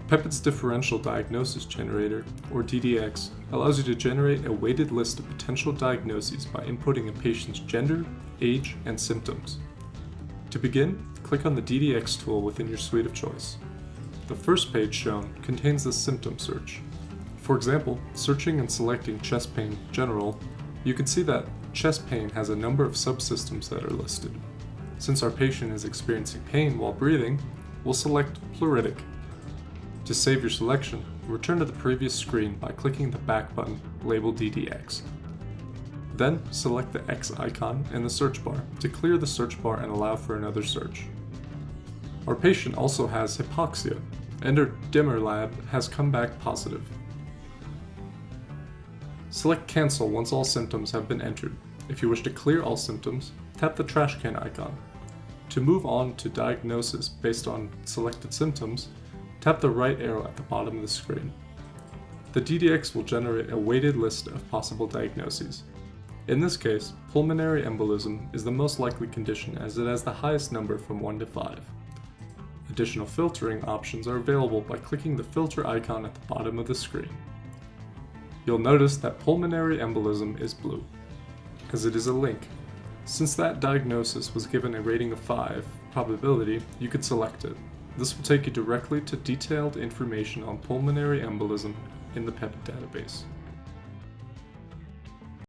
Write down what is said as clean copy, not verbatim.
PEPID's Differential Diagnosis Generator, or DDX, allows you to generate a weighted list of potential diagnoses by inputting a patient's gender, age, and symptoms. To begin, click on the DDX tool within your suite of choice. The first page shown contains the symptom search. For example, searching and selecting chest pain general, you can see that chest pain has a number of subsystems that are listed. Since our patient is experiencing pain while breathing, we'll select pleuritic. To save your selection, return to the previous screen by clicking the back button labeled DDX. Then select the X icon in the search bar to clear the search bar and allow for another search. Our patient also has hypoxia, and her dimmer lab has come back positive. Select Cancel once all symptoms have been entered. If you wish to clear all symptoms, tap the trash can icon. To move on to diagnosis based on selected symptoms, tap the right arrow at the bottom of the screen. The DDX will generate a weighted list of possible diagnoses. In this case, pulmonary embolism is the most likely condition as it has the highest number from 1 to 5. Additional filtering options are available by clicking the filter icon at the bottom of the screen. You'll notice that pulmonary embolism is blue, as it is a link. Since that diagnosis was given a rating of 5 probability, you could select it. This will take you directly to detailed information on pulmonary embolism in the PEPID database.